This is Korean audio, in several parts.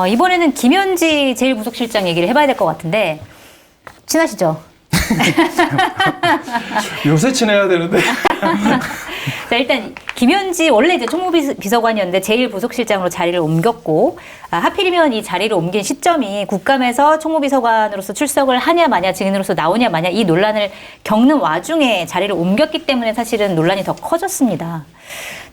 이번에는 김현지 제1부속실장 얘기를 해봐야 될 것 같은데 친하시죠? 요새 친해야 되는데. 자, 일단 김현지 원래 이제 총무비서관이었는데 제1부속실장으로 자리를 옮겼고 하필이면 이 자리를 옮긴 시점이 국감에서 총무비서관으로서 출석을 하냐 마냐 증인으로서 나오냐 마냐 이 논란을 겪는 와중에 자리를 옮겼기 때문에 사실은 논란이 더 커졌습니다.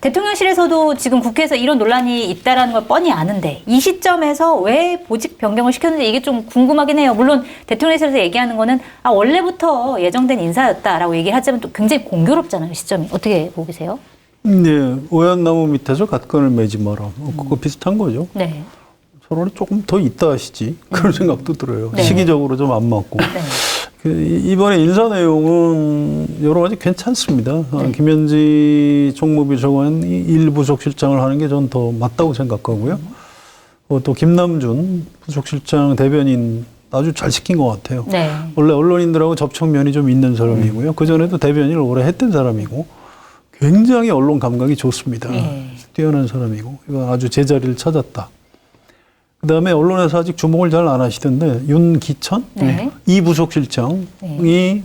대통령실에서도 지금 국회에서 이런 논란이 있다라는 걸 뻔히 아는데 이 시점에서 왜 보직 변경을 시켰는지 이게 좀 궁금하긴 해요. 물론 대통령실에서 얘기하는 거는 원래부터 예정된 인사였다라고 얘기를 하지만 또 굉장히 공교롭잖아요. 시점이. 어떻게 보고 계세요? 네, 오얏나무 밑에서 갓건을 매지 마라. 그거 비슷한 거죠. 네. 서로는 조금 더 있다 하시지. 그런 생각도 들어요. 네. 시기적으로 좀 안 맞고. 네. 이번에 인사 내용은 여러 가지 괜찮습니다. 네. 김현지 총무비서관이 1부속실장을 하는 게 전 더 맞다고 생각하고요. 또 김남준 부속실장 대변인 아주 잘 시킨 것 같아요. 네. 원래 언론인들하고 접촉면이 좀 있는 사람이고요. 그전에도 대변인을 오래 했던 사람이고 굉장히 언론 감각이 좋습니다. 네. 뛰어난 사람이고 이거 아주 제자리를 찾았다. 그다음에 언론에서 아직 주목을 잘 안 하시던데 윤기천 네. 이 부속실장이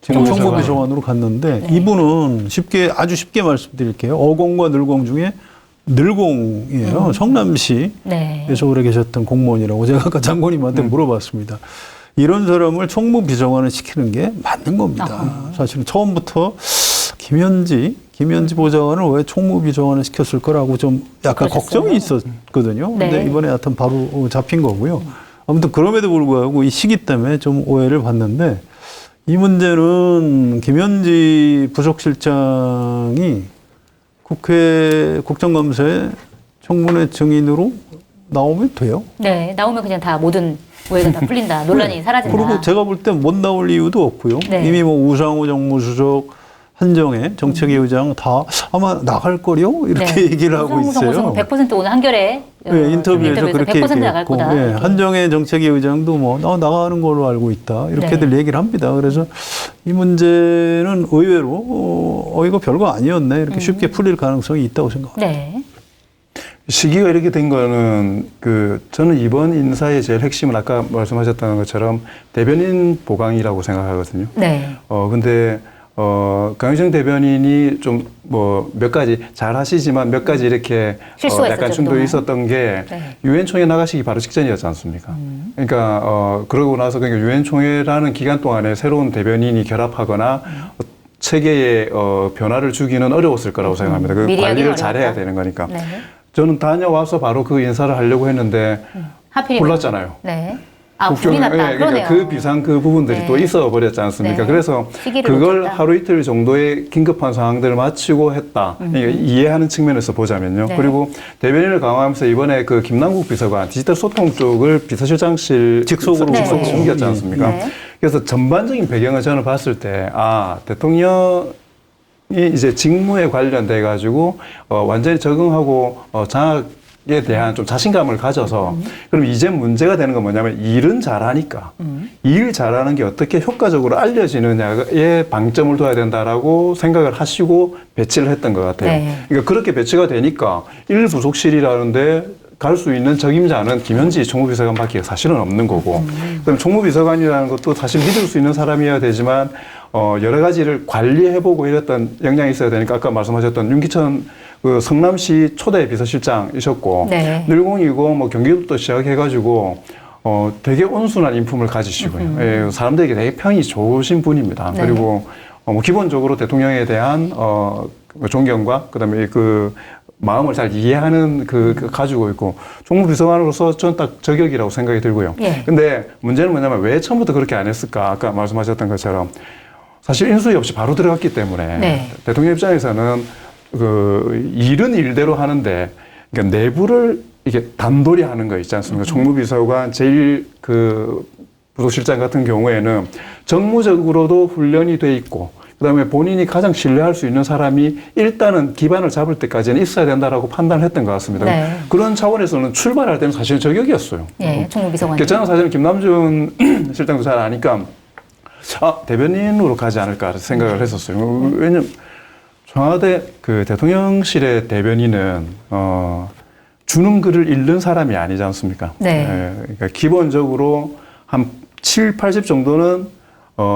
지금 총무비서관으로 갔는데 네. 이분은 아주 쉽게 말씀드릴게요. 어공과 늘공 중에 늘공이에요. 성남시에서 네. 오래 계셨던 공무원이라고 제가 아까 장관님한테 물어봤습니다. 이런 사람을 총무비서관을 시키는 게 맞는 겁니다. 사실은 처음부터 김현지 보좌관을 왜 총무비서관을 시켰을 거라고 좀 약간 그러셨어요? 걱정이 있었거든요. 네. 근데 이번에 하여튼 바로 잡힌 거고요. 아무튼 그럼에도 불구하고 이 시기 때문에 좀 오해를 받는데 이 문제는 김현지 부속실장이 국회 국정감사에 청문회 증인으로 나오면 돼요. 네. 나오면 그냥 다 모든 오해가 다 풀린다. 논란이 사라진다. 그리고 제가 볼 때 못 나올 이유도 없고요. 네. 이미 뭐 우상호 정무수석, 한정혜 정책위 의장 다 아마 나갈 거요 이렇게 네. 얘기를 하고 있어요. 100% 오늘 한겨레 네, 인터뷰에서 그렇게 100% 나갈 얘기했고, 거다. 네, 이렇게. 한정혜 정책위 의장도 뭐 나가는 걸로 알고 있다 이렇게들 네. 얘기를 합니다. 그래서 이 문제는 의외로 이거 별거 아니었네 이렇게 쉽게 풀릴 가능성이 있다고 생각합니다. 네. 시기가 이렇게 된 거는 저는 이번 인사의 제일 핵심은 아까 말씀하셨던 것처럼 대변인 보강이라고 생각하거든요. 네. 근데 강효정 대변인이 좀 몇 가지 잘 하시지만 몇 가지 이렇게 실수가 약간 있었죠, 충돌이 그동안. 있었던 게 네. 유엔 총회 나가시기 바로 직전이었지 않습니까? 그러니까 그러고 나서 그러니까 유엔 총회라는 기간 동안에 새로운 대변인이 결합하거나 체계에 변화를 주기는 어려웠을 거라고 생각합니다. 그 미리 관리를 하기는 잘해야 어려웠다. 되는 거니까. 네. 저는 다녀와서 바로 그 인사를 하려고 했는데 하필이면. 몰랐잖아요. 네. 불이 났다. 그러니까 그러네요. 그 비상 그 부분들이 네. 또 있어 버렸지 않습니까? 네. 그래서 시기를 그걸 놓쳤다. 하루 이틀 정도의 긴급한 상황들을 마치고 했다. 그러니까 이해하는 측면에서 보자면요. 네. 그리고 대변인을 강화하면서 이번에 그 김남국 비서관 디지털 소통 쪽을 비서실장실 직속으로 옮겼지 않습니까? 네. 그래서 전반적인 배경을 저는 봤을 때 대통령이 이제 직무에 관련돼 가지고 완전히 적응하고 장악에 대한 좀 자신감을 가져서 그럼 이제 문제가 되는 건 뭐냐면 일은 잘하니까 일 잘하는 게 어떻게 효과적으로 알려지느냐에 방점을 둬야 된다라고 생각을 하시고 배치를 했던 것 같아요. 네. 그러니까 그렇게 배치가 되니까 1부속실이라는데 갈 수 있는 적임자는 김현지 총무비서관밖에 사실은 없는 거고 그다음에 총무비서관이라는 것도 사실 믿을 수 있는 사람이어야 되지만 여러 가지를 관리해보고 이랬던 역량이 있어야 되니까 아까 말씀하셨던 윤기천 그 성남시 초대 비서실장이셨고 네. 늘공이고 뭐 경기도부터 시작해가지고 되게 온순한 인품을 가지시고요. 예, 사람들에게 되게 평이 좋으신 분입니다. 네. 그리고 뭐 기본적으로 대통령에 대한 존경과 그다음에 그 마음을 잘 이해하는 그 가지고 있고 총무비서관으로서 저는 딱 저격이라고 생각이 들고요. 예. 근데 문제는 뭐냐면 왜 처음부터 그렇게 안 했을까? 아까 말씀하셨던 것처럼 사실 인수위 없이 바로 들어갔기 때문에 네. 대통령 입장에서는 그 일은 일대로 하는데 그러니까 내부를 이게 단돌이 하는 거 있지 않습니까? 총무비서관 제일 그 부속실장 같은 경우에는 정무적으로도 훈련이 돼 있고 그다음에 본인이 가장 신뢰할 수 있는 사람이 일단은 기반을 잡을 때까지는 있어야 된다라고 판단을 했던 것 같습니다. 네. 그런 차원에서는 출발할 때는 사실 저격이었어요. 예, 총무비서관. 저는 사실은 김남준 실장도 잘 아니까 대변인으로 가지 않을까 생각을 했었어요. 왜냐면 청와대 그 대통령실의 대변인은 주는 글을 읽는 사람이 아니지 않습니까? 네. 그러니까 기본적으로 한 7, 80 정도는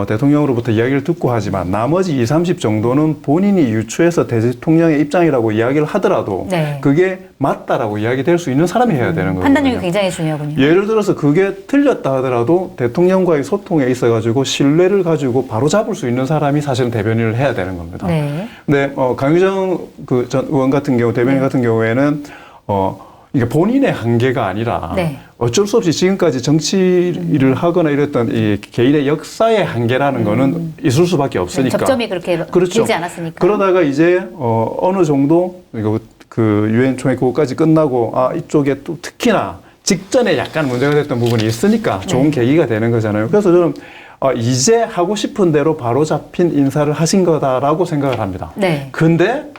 대통령으로부터 이야기를 듣고 하지만 나머지 20, 30 정도는 본인이 유추해서 대통령의 입장이라고 이야기를 하더라도 네. 그게 맞다라고 이야기될 수 있는 사람이 해야 되는 거예요. 판단력이 굉장히 중요하군요. 예를 들어서 그게 틀렸다 하더라도 대통령과의 소통에 있어가지고 신뢰를 가지고 바로 잡을 수 있는 사람이 사실은 대변인을 해야 되는 겁니다. 네. 근데 강유정 그 전 의원 같은 경우, 대변인 같은 경우에는 이게 본인의 한계가 아니라 네. 어쩔 수 없이 지금까지 정치를 하거나 이랬던 이 개인의 역사의 한계라는 거는 있을 수밖에 없으니까. 접점이 그렇게 그렇죠. 길지 않았으니까. 그러다가 이제 어느 정도 그 유엔 총회 그거까지 끝나고 이쪽에 또 특히나 직전에 약간 문제가 됐던 부분이 있으니까 좋은 계기가 되는 거잖아요. 그래서 저는 이제 하고 싶은 대로 바로 잡힌 인사를 하신 거다라고 생각을 합니다. 네. 근데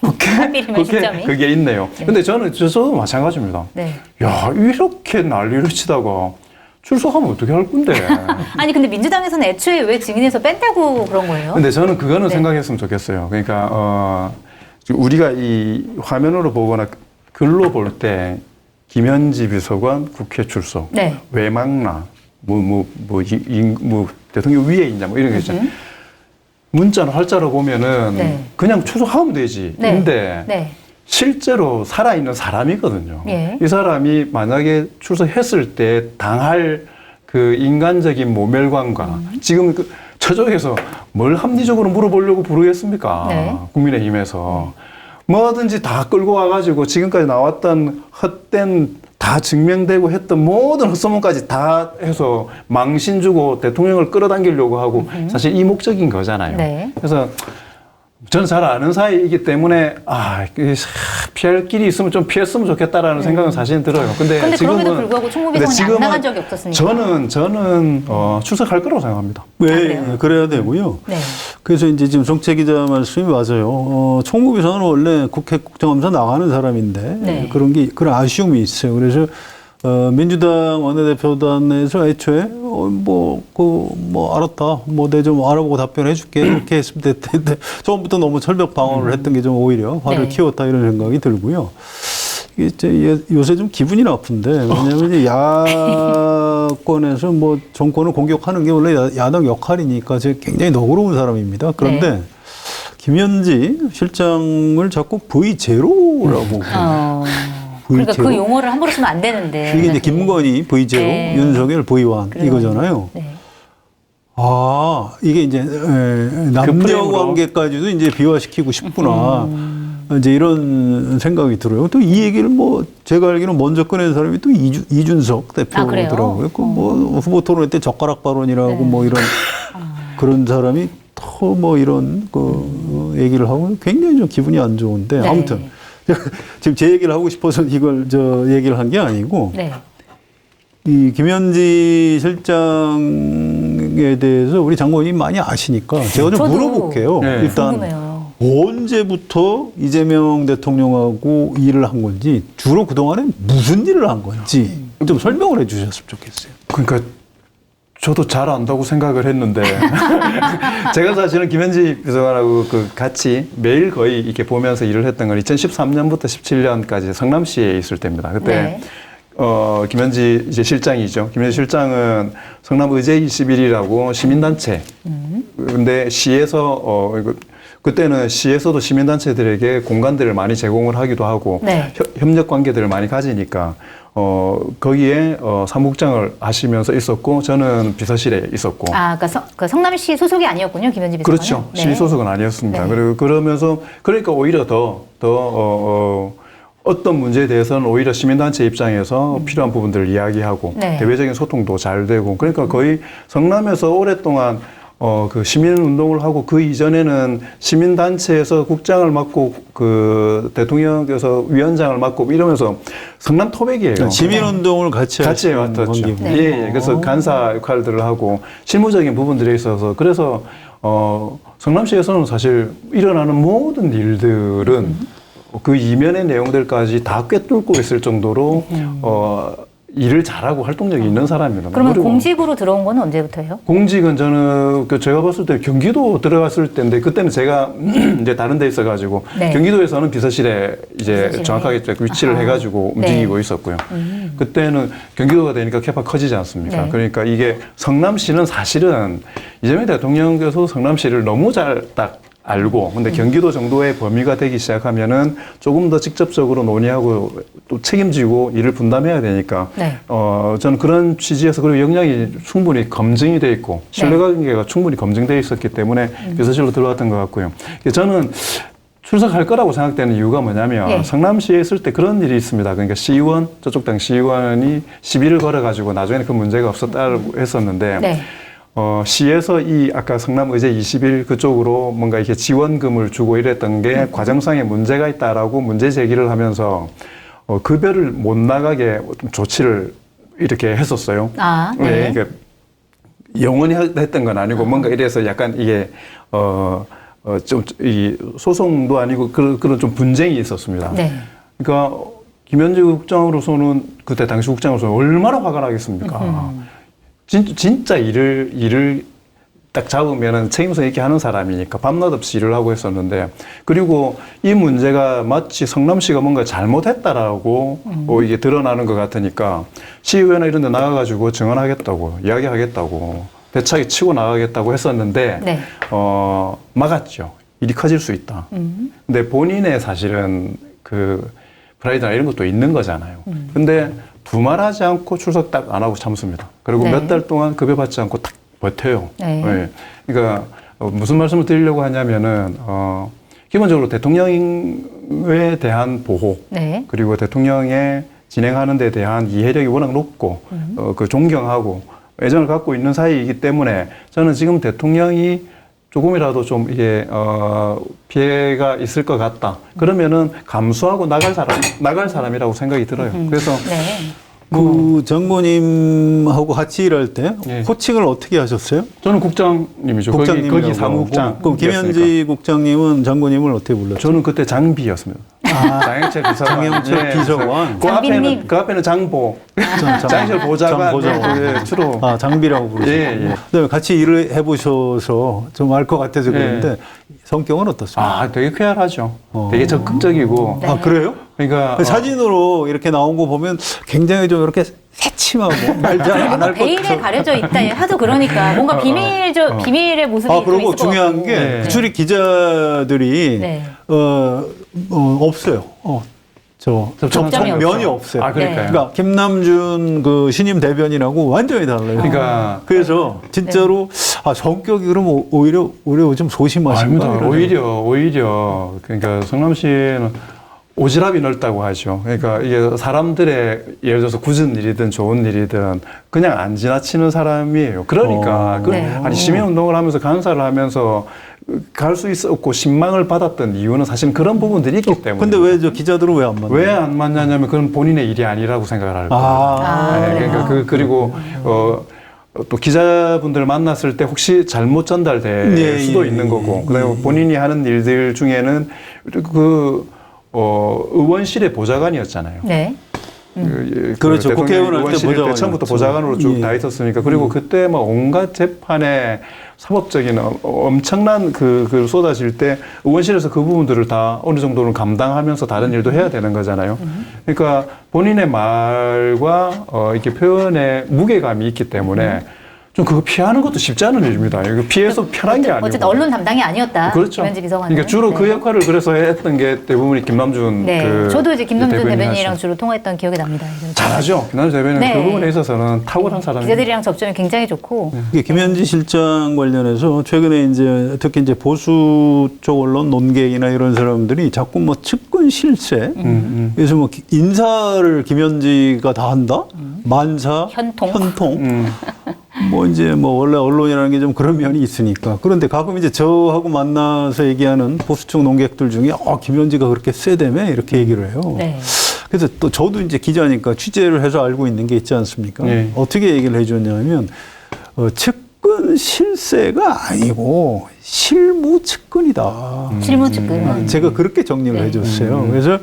하필이면 시점이. 그게 있네요. 네. 근데 저도 마찬가지입니다. 네. 야, 이렇게 난리를 치다가 출석하면 어떻게 할 건데? 아니 근데 민주당에서는 애초에 왜 증인에서 뺀다고 그런 거예요? 근데 저는 그거는 네. 생각했으면 좋겠어요. 그러니까 우리가 이 화면으로 보거나 글로 볼 때 김현지 비서관 국회 출석, 네. 외막나, 대통령 위에 있냐, 뭐 이런 게 있잖아요. 문자나 활자로 보면은 네. 그냥 출석하면 되지. 네. 근데 네. 실제로 살아있는 사람이거든요. 예. 이 사람이 만약에 출석했을 때 당할 그 인간적인 모멸감과 지금 저쪽에서 뭘 합리적으로 물어보려고 부르겠습니까? 네. 국민의힘에서. 뭐든지 다 끌고 와가지고 지금까지 나왔던 헛된 다 증명되고 했던 모든 헛소문까지 다 해서 망신 주고 대통령을 끌어당기려고 하고 사실 이 목적인 거잖아요. 네. 그래서 저는 잘 아는 사이이기 때문에 피할 길이 있으면 좀 피했으면 좋겠다라는 생각은 사실은 들어요. 근데 그런데 지금은 그럼에도 불구하고 총무비서관이 안 나간 적이 없었으니까. 저는 출석할 거라고 생각합니다. 네, 그래요? 그래야 되고요. 네. 그래서 이제 지금 정채 기자 말씀이 맞아요. 총무비서는 원래 국회 국정감사 나가는 사람인데 네. 그런 아쉬움이 있어요. 그래서 민주당 원내대표단에서 애초에 알았다. 내 좀 알아보고 답변해 줄게. 이렇게 했으면 됐는데 처음부터 너무 철벽 방어를 했던 게 좀 오히려 화를 네. 키웠다 이런 생각이 들고요. 이게 이제 요새 좀 기분이 나쁜데 왜냐하면 이제 야권에서 정권을 공격하는 게 원래 야당 역할이니까 제가 굉장히 너그러운 사람입니다. 그런데 네. 김현지 실장을 자꾸 V0라고 그러니까 그 V0. 용어를 함부로 쓰면 안 되는데. 이게 이제 김건희 V0, 네. 윤석열 V1 그래요. 이거잖아요. 네. 이게 이제 남녀 관계까지도 이제 비화시키고 싶구나. 이제 이런 생각이 들어요. 또 이 얘기를 제가 알기로는 먼저 꺼낸 사람이 또 이준석 대표더라고요. 후보 토론회 때 젓가락 발언이라고 네. 이런 그런 사람이 또 이런 얘기를 하고 굉장히 좀 기분이 안 좋은데 네. 아무튼 지금 제 얘기를 하고 싶어서 이걸 얘기를 한 게 아니고 네. 이 김현지 실장에 대해서 우리 장관님 많이 아시니까 제가 좀 저도 물어볼게요. 네. 일단 궁금해요. 언제부터 이재명 대통령하고 일을 한 건지 주로 그동안에 무슨 일을 한 건지 좀 설명을 해 주셨으면 좋겠어요. 그러니까 저도 잘 안다고 생각을 했는데 제가 사실은 김현지 비서관하고 같이 매일 거의 이렇게 보면서 일을 했던 건 2013년부터 17년까지 성남시에 있을 때입니다. 그때 네. 김현지 이제 실장이죠. 김현지 실장은 성남의제 21이라고 시민단체. 근데 시에서 그때는 시에서도 시민단체들에게 공간들을 많이 제공을 하기도 하고 네. 협력 관계들을 많이 가지니까 거기에 사무국장을 하시면서 있었고 저는 비서실에 있었고. 그러니까 성남시 소속이 아니었군요, 김현지 비서관은. 그렇죠. 네. 시 소속은 아니었습니다. 네. 그러면서 그러니까 오히려 어떤 문제에 대해서는 오히려 시민단체 입장에서 필요한 부분들을 이야기하고 네. 대외적인 소통도 잘 되고 그러니까 거의 성남에서 오랫동안 그 시민운동을 하고 그 이전에는 시민단체에서 국장을 맡고 대통령께서 위원장을 맡고 이러면서 성남 토백이에요. 시민운동을 같이 해왔었죠. 관계군요. 예. 그래서 간사 역할들을 하고 실무적인 부분들에 있어서 그래서 성남시에서는 사실 일어나는 모든 일들은 그 이면의 내용들까지 다 꿰뚫고 있을 정도로 일을 잘하고 활동력이 있는 사람입니다. 그러면 그리고 공직으로 들어온 건 언제부터예요? 공직은 저는 제가 봤을 때 경기도 들어갔을 때인데 그때는 제가 이제 다른 데 있어가지고 네. 경기도에서는 비서실에 이제 비서실에. 정확하게 위치를 아하. 해가지고 네. 움직이고 있었고요. 그때는 경기도가 되니까 캐파 커지지 않습니까? 네. 그러니까 이게 성남시는 사실은 이재명 대통령께서 성남시를 너무 잘 딱 알고 근데 경기도 정도의 범위가 되기 시작하면은 조금 더 직접적으로 논의하고 또 책임지고 일을 분담해야 되니까 네. 저는 그런 취지에서 그리고 역량이 충분히 검증이 돼 있고 신뢰관계가 충분히 검증돼 있었기 때문에 비서실로 들어왔던 것 같고요. 저는 출석할 거라고 생각되는 이유가 뭐냐면 예. 성남시에 있을 때 그런 일이 있습니다. 그러니까 시의원 저쪽 당 시의원이 시비를 걸어가지고 나중에는 그 문제가 없었다고 했었는데 네. 시에서 이 아까 성남의제 21 그쪽으로 뭔가 이렇게 지원금을 주고 이랬던 게 과정상에 문제가 있다라고 문제 제기를 하면서 급여를 못 나가게 좀 조치를 이렇게 했었어요. 아, 네. 네, 그러니까 영원히 했던 건 아니고 뭔가 이래서 약간 이게 좀 이 소송도 아니고 그런 좀 분쟁이 있었습니다. 네. 그러니까 김현지 국장으로서는 그때 당시 국장으로서는 얼마나 화가 나겠습니까? 진짜 일을 딱 잡으면은 책임성 있게 하는 사람이니까 밤낮 없이 일을 하고 했었는데 그리고 이 문제가 마치 성남시가 뭔가 잘못했다라고 이게 드러나는 것 같으니까 시의회나 이런 데 나가가지고 증언하겠다고 이야기하겠다고 배차게 치고 나가겠다고 했었는데 네. 막았죠. 일이 커질 수 있다. 근데 본인의 사실은 그 프라이드나 이런 것도 있는 거잖아요. 근데 두말하지 않고 출석 딱 안 하고 참습니다. 그리고 네. 몇 달 동안 급여 받지 않고 딱 버텨요. 네. 네. 그러니까 무슨 말씀을 드리려고 하냐면은 기본적으로 대통령에 대한 보호 네. 그리고 대통령의 진행하는 데 대한 이해력이 워낙 높고 그 존경하고 애정을 갖고 있는 사이이기 때문에 저는 지금 대통령이 조금이라도 좀 이게 피해가 있을 것 같다. 그러면은 감수하고 나갈 사람이라고 생각이 들어요. 그래서 네. 그 장모님하고 같이 일할 때 예. 호칭을 어떻게 하셨어요? 저는 국장님이죠. 거기 사무국장. 그럼 김현지 국장님은 장모님을 어떻게 불렀죠? 저는 그때 장비였습니다. 장영철 비서관. 장영철 비서관. 장비님. 그 앞에는 장보. 장영철 보좌관. 장보좌관. 네, 주로. 장비라고 부르셨고. 예. 그다음에 같이 일을 해보셔서 좀 알 것 같아서 그런데 성격은 어떻습니까? 되게 쾌활하죠. 되게 적극적이고. 네. 아, 그래요? 그러니까 사진으로 이렇게 나온 거 보면 굉장히 좀 이렇게 새침하고 말 잘 안 할 것 베일에 같아서. 가려져 있다 하도 그러니까 뭔가 비밀의 모습이 좀 그리고 있을 것 중요한 같고. 게 네. 주리 기자들이 네. 없어요. 접점이 면이 없어. 없어요. 그러니까요. 그러니까 김남준 그 신임 대변인하고 완전히 달라요. 그러니까 그래서 진짜로 성격이 그럼 오히려 좀 소심하신 아닙니다. 거예요. 오히려 그러니까 성남시는 오지랖이 넓다고 하죠. 그러니까 이게 사람들의 예를 들어서 굳은 일이든 좋은 일이든 그냥 안 지나치는 사람이에요. 그러니까 네. 아니 시민운동을 하면서 간사를 하면서 갈 수 있었고 신망을 받았던 이유는 사실 그런 부분들이 있기 때문에. 근데 왜 저 기자들은 왜 안 만나요? 왜 안 만나냐면 그건 본인의 일이 아니라고 생각을 할 거예요. 네, 그래요? 그러니까 그리고 또 기자분들 만났을 때 혹시 잘못 전달될 수도 있는 거고, 그다음에 본인이 하는 일들 중에는 의원실의 보좌관이었잖아요. 네. 그렇죠. 대통령 국회의원 할때 의원실 보좌관이었죠. 처음부터 보좌관으로 쭉 다 있었으니까. 그리고 그때 막 온갖 재판에 사법적인 엄청난 그 쏟아질 때 의원실에서 그 부분들을 다 어느 정도는 감당하면서 다른 일도 해야 되는 거잖아요. 그러니까 본인의 말과 이렇게 표현에 무게감이 있기 때문에 좀 그거 피하는 것도 쉽지 않은 일입니다. 이거 피해서 편한 게 아니고. 어쨌든 언론 담당이 아니었다. 그렇죠. 김현지 비서관은. 그러니까 주로 네. 그 역할을 그래서 했던 게 대부분이 김남준. 네. 저도 이제 김남준 대변인이랑 하시죠. 주로 통화했던 기억이 납니다. 잘하죠. 김남준 대변인은 네. 그 부분에 있어서는 탁월한 사람이에요. 기자들이랑 접점이 굉장히 좋고. 이게 김현지 실장 관련해서 최근에 이제 특히 이제 보수 쪽 언론 논객이나 이런 사람들이 자꾸 뭐 측근 실세, 그래서 뭐 인사를 김현지가 다 한다, 만사, 현통. 뭐 이제 뭐 원래 언론이라는 게 좀 그런 면이 있으니까. 그런데 가끔 이제 저하고 만나서 얘기하는 보수층 논객들 중에 김현지가 그렇게 세다며 이렇게 얘기를 해요. 네. 그래서 또 저도 이제 기자니까 취재를 해서 알고 있는 게 있지 않습니까? 네. 어떻게 얘기를 해줬냐면 측근 실세가 아니고 실무 측근이다. 실무 측근. 제가 그렇게 정리를 네. 해줬어요. 그래서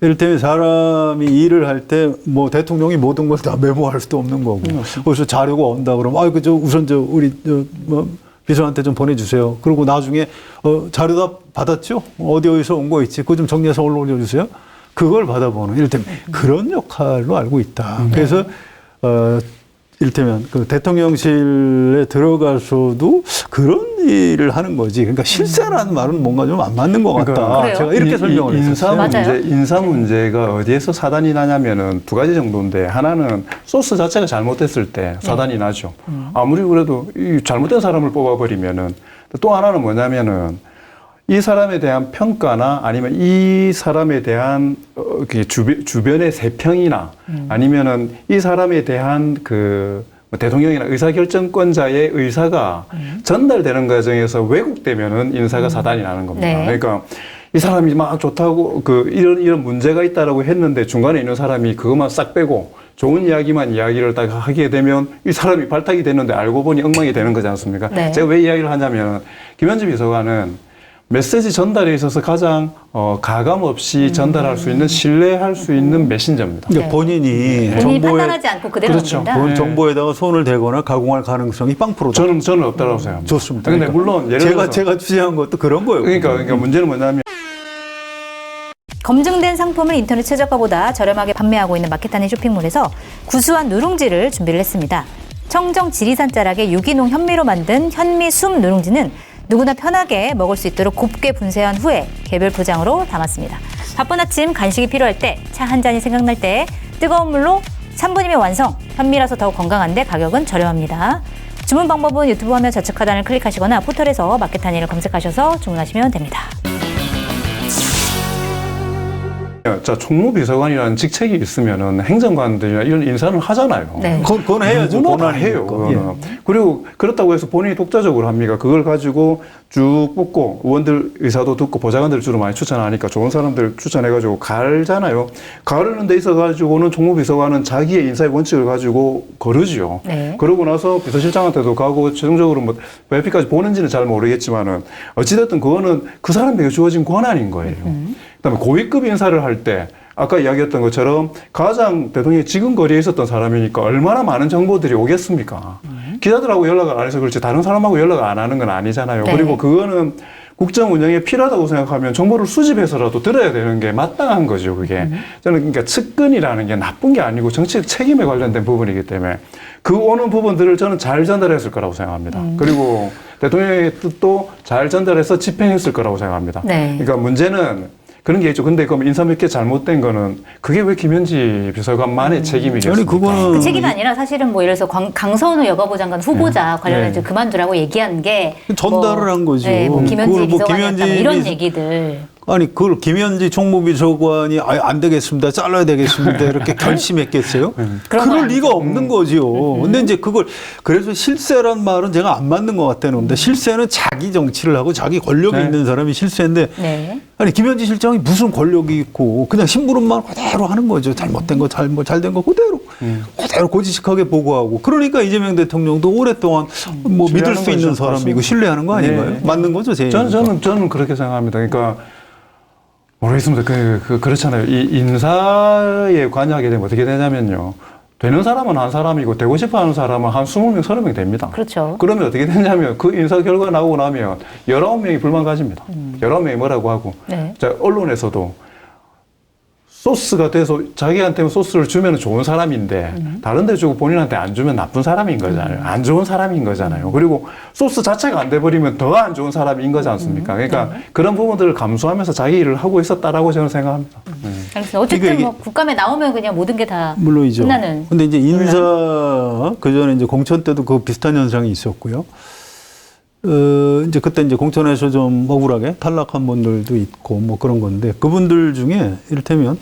이를테면 사람이 일을 할 때 뭐 대통령이 모든 걸 다 메모할 수도 없는 거고. 그래서 자료가 온다 그러면 우선 우리 뭐 비서한테 좀 보내주세요. 그리고 나중에 자료 다 받았죠? 어디서 온 거 있지? 그거 좀 정리해서 올려주세요. 그걸 받아보는 이를테면 그런 역할로 알고 있다. 그래서 이를테면 그 대통령실에 들어가서도 그런 일을 하는 거지. 그러니까 실세라는 말은 뭔가 좀 안 맞는 것 같다. 그래요? 제가 이렇게 설명을 했어요. 맞아요. 인사 문제가 어디에서 사단이 나냐면은 두 가지 정도인데, 하나는 소스 자체가 잘못됐을 때 사단이 나죠. 아무리 그래도 이 잘못된 사람을 뽑아버리면은. 또 하나는 뭐냐면은 이 사람에 대한 평가나 아니면 이 사람에 대한 주변의 세평이나 아니면은 이 사람에 대한 뭐 대통령이나 의사결정권자의 의사가 전달되는 과정에서 왜곡되면은 인사가 사단이 나는 겁니다. 네. 그러니까 이 사람이 막 좋다고 이런 문제가 있다라고 했는데 중간에 있는 사람이 그것만 싹 빼고 좋은 이야기만 이야기를 딱 하게 되면 이 사람이 발탁이 됐는데 알고 보니 엉망이 되는 거지 않습니까? 네. 제가 왜 이야기를 하냐면 김현지 비서관은 메시지 전달에 있어서 가장 가감 없이 전달할 수 있는, 신뢰할 수 있는 메신저입니다. 그러니까 네. 본인이 본인이 판단하지 않고 그대로 그렇죠. 넘긴다. 본 정보에다가 손을 대거나 가공할 가능성이 0%다. 저는 없다고 생각합니다. 좋습니다. 근데 물론 예를 들어서 제가 주장한 것도 그런 거예요. 그러니까 문제는 뭐냐면 검증된 상품을 인터넷 최저가보다 저렴하게 판매하고 있는 마켓하니 쇼핑몰에서 구수한 누룽지를 준비를 했습니다. 청정 지리산 자락의 유기농 현미로 만든 현미 숨 누룽지는 누구나 편하게 먹을 수 있도록 곱게 분쇄한 후에 개별 포장으로 담았습니다. 바쁜 아침 간식이 필요할 때, 차 한 잔이 생각날 때 뜨거운 물로 3분이면 완성. 현미라서 더욱 건강한데 가격은 저렴합니다. 주문 방법은 유튜브 화면 좌측 하단을 클릭하시거나 포털에서 마켓하니를 검색하셔서 주문하시면 됩니다. 자, 총무비서관이라는 직책이 있으면은 행정관들이나 이런 인사는 하잖아요. 네. 그건 해야죠. 누구나 다 본인이니까. 해요. 그거는. 그리고 그렇다고 해서 본인이 독자적으로 합니까? 그걸 가지고 쭉 뽑고 의원들 의사도 듣고 보좌관들 주로 많이 추천하니까 좋은 사람들 추천해가지고 갈잖아요. 가르는 데 있어가지고는 총무비서관은 자기의 인사의 원칙을 가지고 거르지요. 네. 그러고 나서 비서실장한테도 가고 최종적으로 뭐 VIP까지 보는지는 잘 모르겠지만은 어찌됐든 그거는 그 사람에게 주어진 권한인 거예요. 그다음에 고위급 인사를 할 때 아까 이야기했던 것처럼 가장 대통령이 지금 거리에 있었던 사람이니까 얼마나 많은 정보들이 오겠습니까? 기자들하고 연락을 안 해서 그렇지 다른 사람하고 연락을 안 하는 건 아니잖아요. 네. 그리고 그거는 국정 운영에 필요하다고 생각하면 정보를 수집해서라도 들어야 되는 게 마땅한 거죠, 그게. 저는 그러니까 측근이라는 게 나쁜 게 아니고 정치적 책임에 관련된 부분이기 때문에 그 오는 부분들을 저는 잘 전달했을 거라고 생각합니다. 그리고 대통령의 뜻도 잘 전달해서 집행했을 거라고 생각합니다. 네. 그러니까 문제는 그런 게 있죠. 근데 그럼 인사 몇 개 잘못된 거는 그게 왜 김현지 비서관만의 책임이겠습니까? 아니, 그거는 그 책임이 아니라 사실은 뭐 예를 들어서 강선우 여가부 장관 후보자 관련해서 네. 그만두라고 얘기한 게 전달을 한 거죠. 네, 뭐 김현지 그걸 뭐 비서관이었다 뭐 김현지 이런 비서- 얘기들. 아니 그걸 김현지 총무비서관이 안 되겠습니다. 잘라야 되겠습니다. 이렇게 결심했겠어요? 그런 그럴 건 리가 없는 거지요. 근데 이제 그걸 그래서 실세란 말은 제가 안 맞는 것 같다는 건데 실세는 자기 정치를 하고 자기 권력이 네. 있는 사람이 실세인데 네. 아니 김현지 실장이 무슨 권력이 있고 그냥 심부름만 그대로 하는 거죠. 잘못된 거 잘된 거 그대로 고지식하게 보고하고 그러니까 이재명 대통령도 오랫동안 뭐 믿을 수 있는 거죠. 사람이고 신뢰하는 거 아닌가요? 네. 맞는 거죠, 제 얘기가. 저는 그렇게 생각합니다. 그러니까 모르겠습니다. 그렇잖아요. 이 인사에 관여하게 되면 어떻게 되냐면요. 되는 사람은 한 사람이고 되고 싶어 하는 사람은 한 20명, 30명 됩니다. 그렇죠. 그러면 어떻게 되냐면 그 인사 결과 나오고 나면 19명이 불만 가집니다. 19명이 뭐라고 하고. 네. 자, 언론에서도 소스가 돼서 자기한테는 소스를 주면 좋은 사람인데 다른 데 주고 본인한테 안 주면 나쁜 사람인 거잖아요. 안 좋은 사람인 거잖아요. 그리고 소스 자체가 안 돼버리면 더 안 좋은 사람인 거지 않습니까? 그러니까 그런 부분들을 감수하면서 자기 일을 하고 있었다라고 저는 생각합니다. 그래서 어쨌든 그러니까 이게- 뭐 국감에 나오면 그냥 모든 게 다 물론이죠. 끝나는. 근데 이제 인사 그 전에 이제 공천 때도 그 비슷한 현상이 있었고요. 이제 그때 이제 공천에서 좀 억울하게 탈락한 분들도 있고 뭐 그런 건데 그분들 중에 이를테면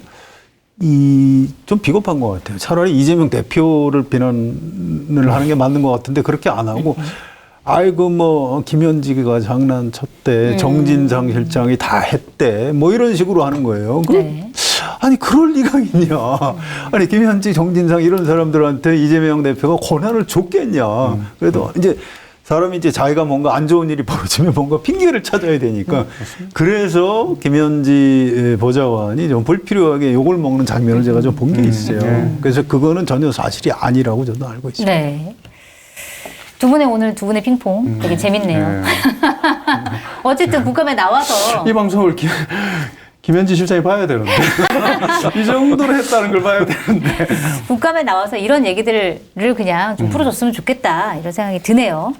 좀 비겁한 것 같아요. 차라리 이재명 대표를 비난을 하는 게 맞는 것 같은데 그렇게 안 하고 아이고 뭐 김현지가 장난쳤대 정진상 실장이 다 했대 뭐 이런 식으로 하는 거예요. 네. 아니 그럴 리가 있냐. 아니 김현지 정진상 이런 사람들한테 이재명 대표가 권한을 줬겠냐. 그래도 이제 사람이 이제 자기가 뭔가 안 좋은 일이 벌어지면 뭔가 핑계를 찾아야 되니까 그래서 김현지 보좌관이 좀 불필요하게 욕을 먹는 장면을 제가 좀 본 게 있어요. 그래서 그거는 전혀 사실이 아니라고 저도 알고 있습니다. 네. 두 분의 핑퐁 되게 재밌네요. 네. 어쨌든 국감에 나와서 이 방송을 김현지 실장이 봐야 되는데 이 정도로 했다는 걸 봐야 되는데 국감에 나와서 이런 얘기들을 그냥 좀 풀어줬으면 좋겠다 이런 생각이 드네요.